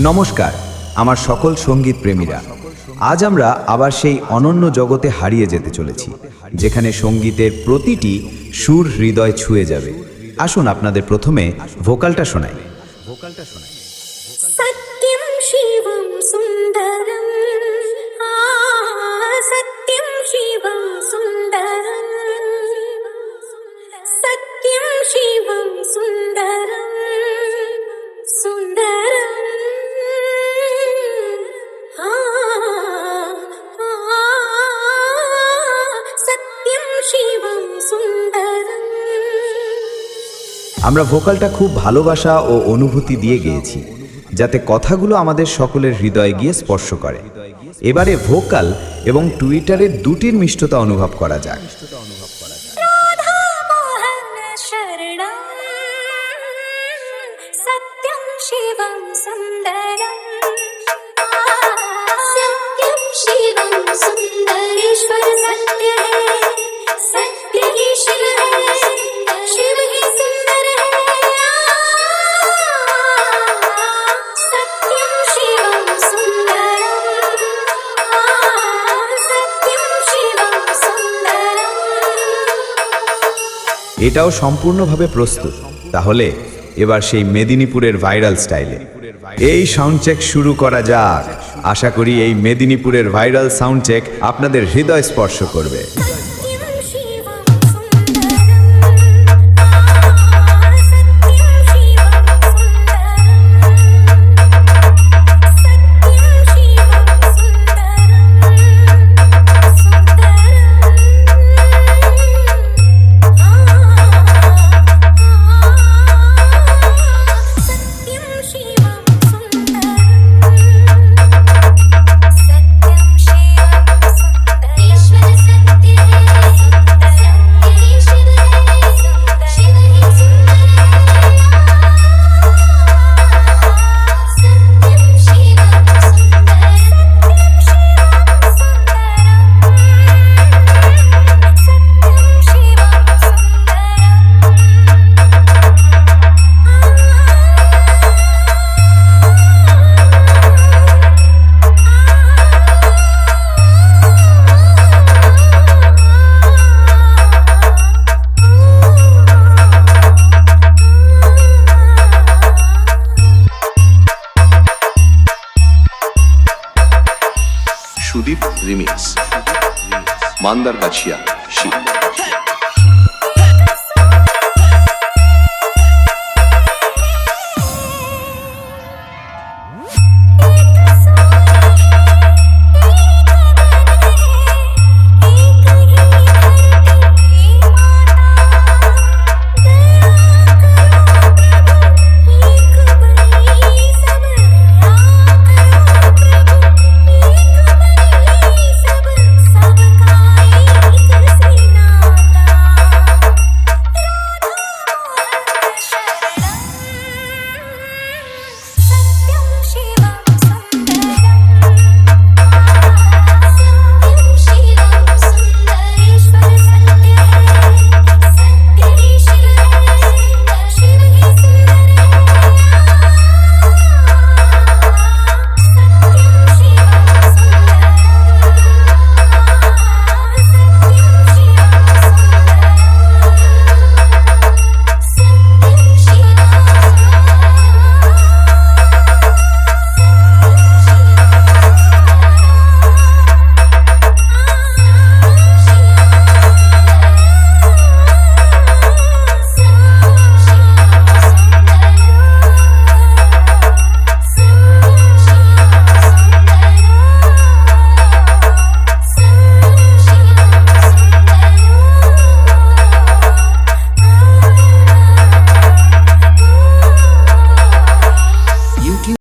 নমস্কার আমার সকল সঙ্গীত প্রেমীরা। আজ আমরা আবার সেই অনন্য জগতে হারিয়ে যেতে চলেছি, যেখানে সঙ্গীতের প্রতিটি সুর হৃদয় ছুঁয়ে যাবে। আসুন আপনাদের প্রথমে ভোকালটা শোনাই। सत्यं शिवं सुन्दरं सत्यं शिवं सुन्दरं सत्यं शिवं सुन्दरं सुन्दरं सत्यं शिवं सुन्दरं। আমরা ভোকালটা খুব ভালোবাসা ও অনুভূতি দিয়ে গেয়েছি, যাতে কথাগুলো আমাদের সকলের হৃদয়ে গিয়ে স্পর্শ করে। এবারে ভোকাল এবং টুইটারের দুটির মিষ্টতা অনুভব করা যাক। राधा मोहन शरणं सत्यं शिवं सुन्दरं सत्यं शिवं सुन्दरेश्वर सत्य है सत्य ही शिव है शिव ही सुंदर है सत्यं शिवं सुन्दरं सत्यं शिवं सुन्दरं। এটাও সম্পূর্ণভাবে প্রস্তুত। তাহলে এবার সেই মেদিনীপুরের ভাইরাল স্টাইলে এই সাউন্ড চেক শুরু করা যাক। আশা করি এই মেদিনীপুরের ভাইরাল সাউন্ড চেক আপনাদের হৃদয় স্পর্শ করবে। सत्यं शिवं सुन्दरं सत्यं शिवं সুদীপ রিমিক্স মান্দারগাছিয়া শিব।